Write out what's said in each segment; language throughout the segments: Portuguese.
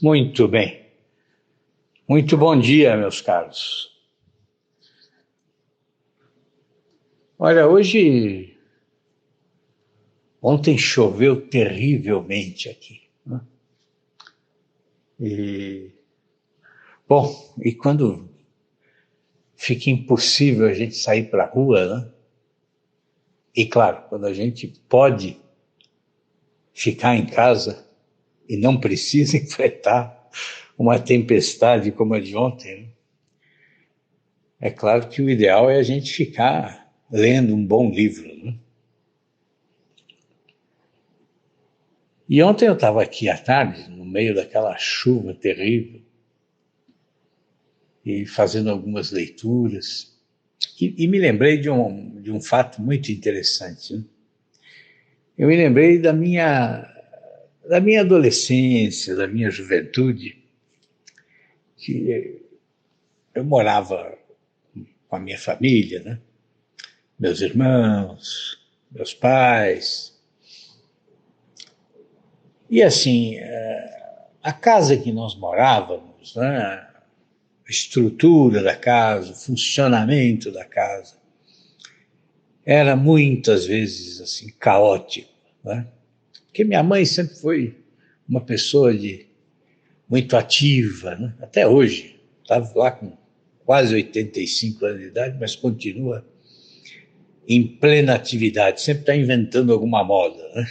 Muito bem. Muito bom dia, meus caros. Olha, ontem choveu terrivelmente aqui, né? E quando fica impossível a gente sair para a rua, né? E claro, quando a gente pode ficar em casa e não precisa enfrentar uma tempestade como a de ontem, né? É claro que o ideal é a gente ficar lendo um bom livro, né? E ontem eu estava aqui à tarde, no meio daquela chuva terrível, e fazendo algumas leituras, e me lembrei de um fato muito interessante, né? Eu me lembrei da minha adolescência, da minha juventude, que eu morava com a minha família, né? Meus irmãos, meus pais. E assim, a casa que nós morávamos, né? A estrutura da casa, o funcionamento da casa, era muitas vezes assim caótico, né? Porque minha mãe sempre foi uma pessoa muito ativa, né? Até hoje, estava lá com quase 85 anos de idade, mas continua em plena atividade, sempre está inventando alguma moda, né?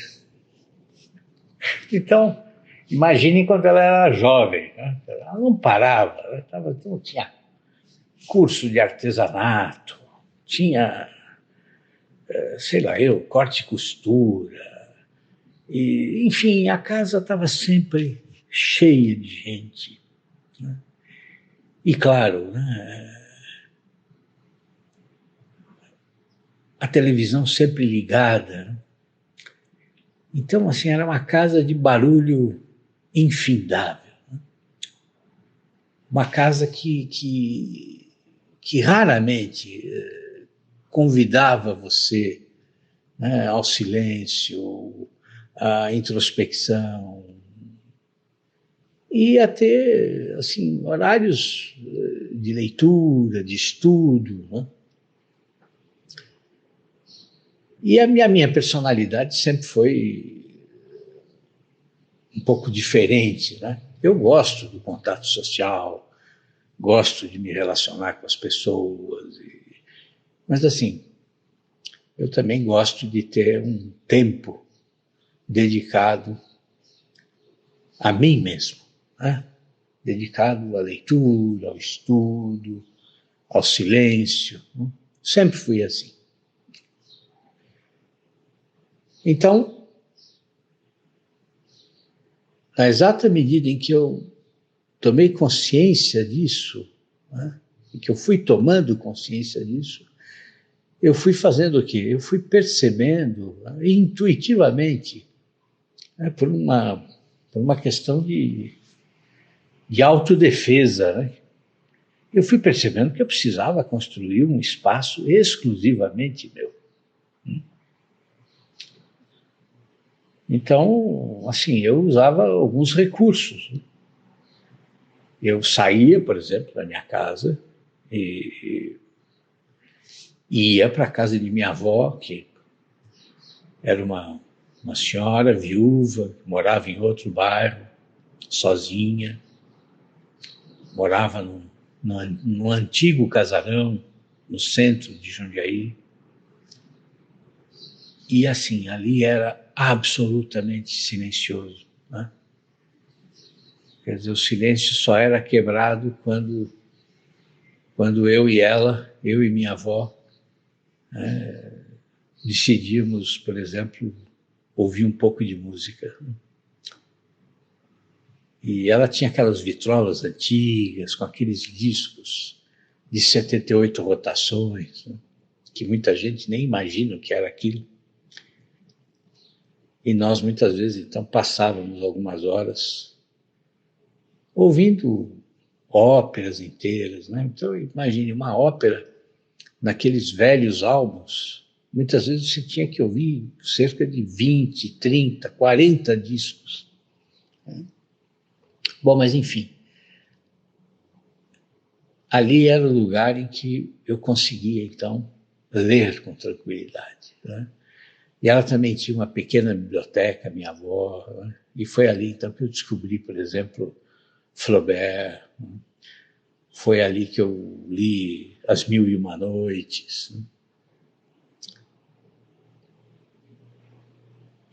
Então, imagine quando ela era jovem, né? Ela não parava, então tinha curso de artesanato, tinha, sei lá eu, corte e costura, e, enfim, a casa estava sempre cheia de gente, né? E claro, né, a televisão sempre ligada, né? Então, assim, era uma casa de barulho infindável, né? Uma casa que raramente convidava você, né, ao silêncio, à introspecção, e a ter, assim, horários de leitura, de estudo, né? E a minha personalidade sempre foi um pouco diferente, né? Eu gosto do contato social, gosto de me relacionar com as pessoas, mas assim, eu também gosto de ter um tempo dedicado a mim mesmo, né? Dedicado à leitura, ao estudo, ao silêncio, né? Sempre fui assim. Então, na exata medida em que eu tomei consciência disso, né, e que eu fui tomando consciência disso, eu fui fazendo o quê? Eu fui percebendo, né, intuitivamente, né, por uma questão de autodefesa, né, eu fui percebendo que eu precisava construir um espaço exclusivamente meu. Então, assim, eu usava alguns recursos, né? Eu saía, por exemplo, da minha casa e ia para a casa de minha avó, que era uma senhora viúva, morava em outro bairro, sozinha, morava num antigo casarão, no centro de Jundiaí. E assim, ali era absolutamente silencioso, né? Quer dizer, o silêncio só era quebrado quando eu e minha avó, decidíamos, por exemplo, ouvir um pouco de música. E ela tinha aquelas vitrolas antigas, com aqueles discos de 78 rotações, né, que muita gente nem imagina o que era aquilo. E nós, muitas vezes, então, passávamos algumas horas ouvindo óperas inteiras, né? Então, imagine uma ópera naqueles velhos álbuns. Muitas vezes você tinha que ouvir cerca de 20, 30, 40 discos, né? Bom, mas enfim, ali era o lugar em que eu conseguia, então, ler com tranquilidade, né? E ela também tinha uma pequena biblioteca, minha avó, né? E foi ali, então, que eu descobri, por exemplo, Flaubert, né? Foi ali que eu li As Mil e Uma Noites, né?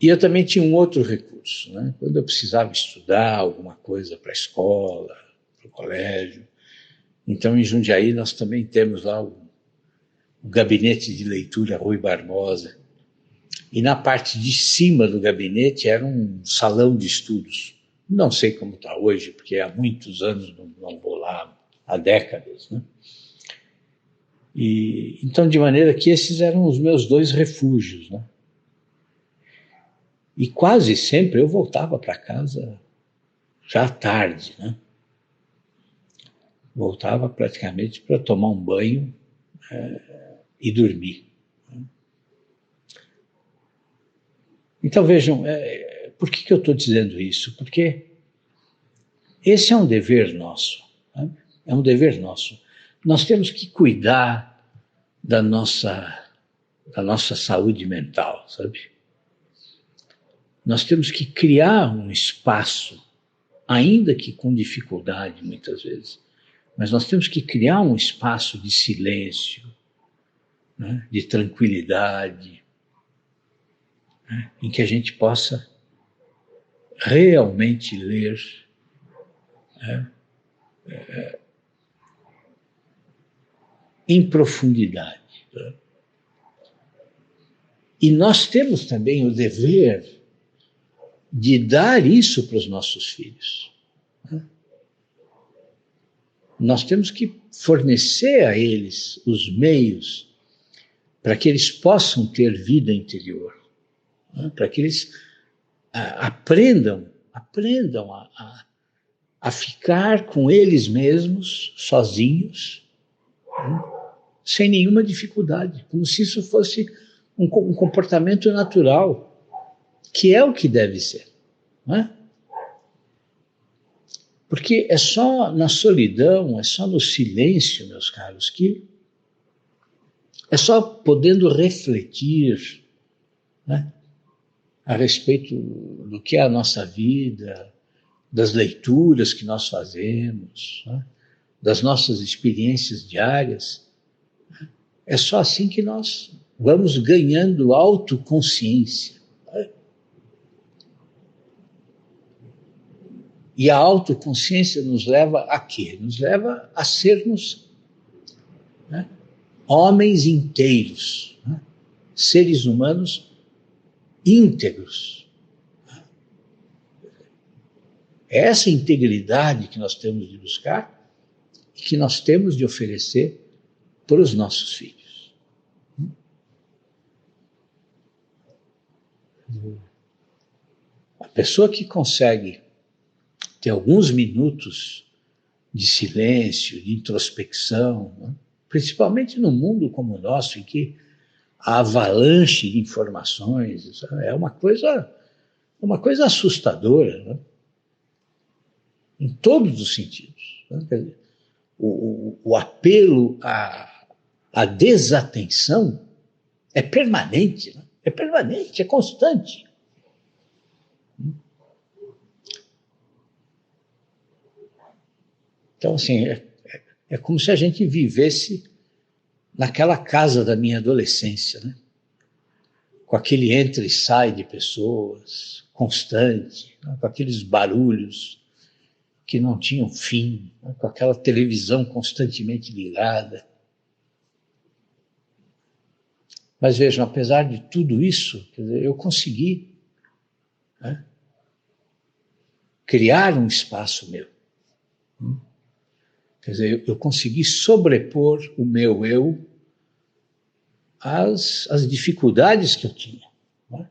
E eu também tinha um outro recurso, né? Quando eu precisava estudar alguma coisa para a escola, para o colégio. Então, em Jundiaí, nós também temos lá o gabinete de leitura Rui Barbosa. E na parte de cima do gabinete era um salão de estudos. Não sei como está hoje, porque há muitos anos não vou lá, há décadas, né? E, então, de maneira que esses eram os meus dois refúgios, né? E quase sempre eu voltava para casa já à tarde, né? Voltava praticamente para tomar um banho e dormir. Então vejam, por que eu estou dizendo isso? Porque esse é um dever nosso, né? É um dever nosso. Nós temos que cuidar da nossa saúde mental, sabe? Nós temos que criar um espaço, ainda que com dificuldade muitas vezes, mas nós temos que criar um espaço de silêncio, né? De tranquilidade, né? Em que a gente possa realmente ler, né? Em profundidade. Né? E nós temos também o dever de dar isso para os nossos filhos. Né? Nós temos que fornecer a eles os meios para que eles possam ter vida interior, né? Para que eles aprendam a ficar com eles mesmos, sozinhos, né? Sem nenhuma dificuldade, como se isso fosse um comportamento natural, que é o que deve ser, não é? Porque é só na solidão, é só no silêncio, meus caros, que é só podendo refletir, né, a respeito do que é a nossa vida, das leituras que nós fazemos, né, das nossas experiências diárias. É só assim que nós vamos ganhando autoconsciência. E a autoconsciência nos leva a quê? Nos leva a sermos, né, homens inteiros, né, seres humanos íntegros. É essa integridade que nós temos de buscar e que nós temos de oferecer para os nossos filhos. A pessoa que consegue ter alguns minutos de silêncio, de introspecção, né? Principalmente num mundo como o nosso, em que a avalanche de informações é uma coisa assustadora, né? Em todos os sentidos. Né? Quer dizer, o apelo à desatenção é permanente, né? É permanente, é constante. Então, assim, é como se a gente vivesse naquela casa da minha adolescência, né? Com aquele entra e sai de pessoas constante, né? Com aqueles barulhos que não tinham fim, né? Com aquela televisão constantemente ligada. Mas vejam, apesar de tudo isso, quer dizer, eu consegui, né, criar um espaço meu. Quer dizer, eu consegui sobrepor o meu eu às dificuldades que eu tinha. Né?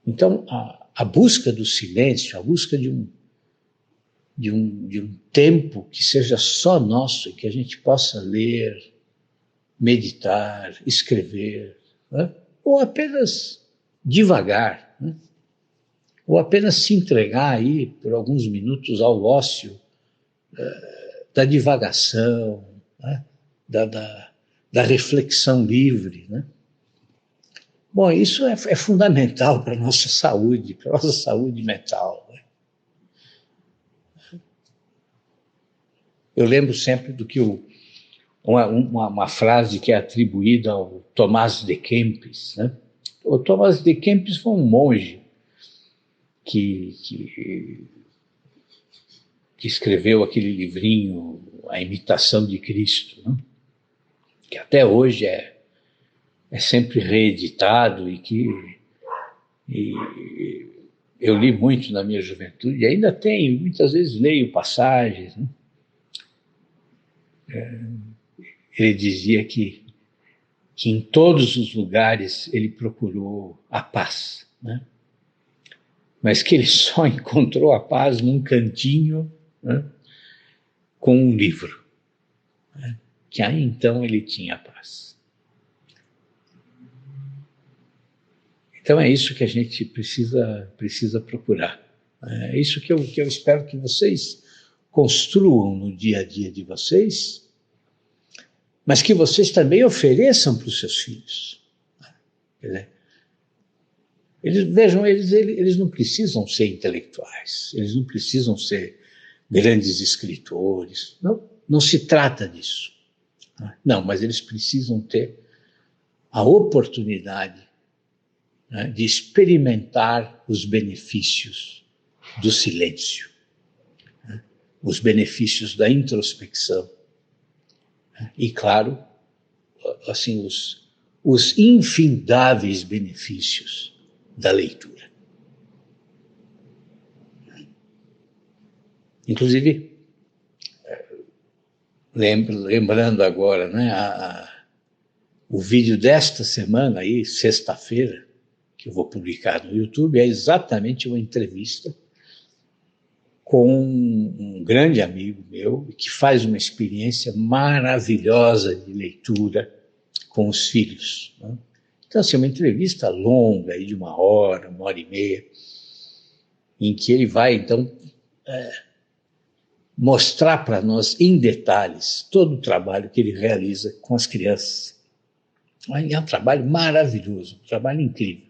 Então, a busca do silêncio, a busca de um tempo que seja só nosso, que a gente possa ler, meditar, escrever, né? Ou apenas devagar, né? ou apenas se entregar aí por alguns minutos ao ócio da divagação, né? da reflexão livre, né? Bom, isso é fundamental para a nossa saúde mental, né? Eu lembro sempre do que uma frase que é atribuída ao Tomás de Kempis, né? O Tomás de Kempis foi um monge que escreveu aquele livrinho, A Imitação de Cristo, né? Que até hoje é sempre reeditado e eu li muito na minha juventude, e ainda tenho, muitas vezes leio passagens, né? Ele dizia que em todos os lugares ele procurou a paz, né? Mas que ele só encontrou a paz num cantinho, né? Com um livro, né? Que aí então ele tinha a paz. Então é isso que a gente precisa procurar. É isso que eu espero que vocês construam no dia a dia de vocês, mas que vocês também ofereçam para os seus filhos. Quer dizer, eles não precisam ser intelectuais, eles não precisam ser grandes escritores, não se trata disso. Não, mas eles precisam ter a oportunidade, né, de experimentar os benefícios do silêncio, né, os benefícios da introspecção, né, e, claro, assim, os infindáveis benefícios da leitura. Inclusive, lembrando agora, né, o vídeo desta semana, aí, sexta-feira, que eu vou publicar no YouTube, é exatamente uma entrevista com um grande amigo meu, que faz uma experiência maravilhosa de leitura com os filhos, né? Então, assim, uma entrevista longa, aí de uma hora e meia, em que ele vai, então, mostrar para nós, em detalhes, todo o trabalho que ele realiza com as crianças. É um trabalho maravilhoso, um trabalho incrível.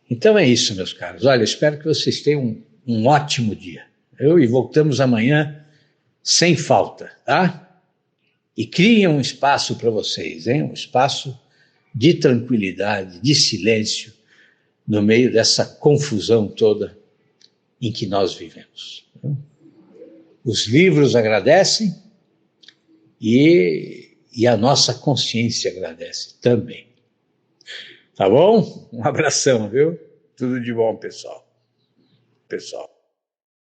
Então é isso, meus caros. Olha, espero que vocês tenham um ótimo dia. E voltamos amanhã sem falta, tá? E criem um espaço para vocês, hein? Um espaço de tranquilidade, de silêncio, no meio dessa confusão toda em que nós vivemos. Os livros agradecem e a nossa consciência agradece também. Tá bom? Um abração, viu? Tudo de bom, pessoal.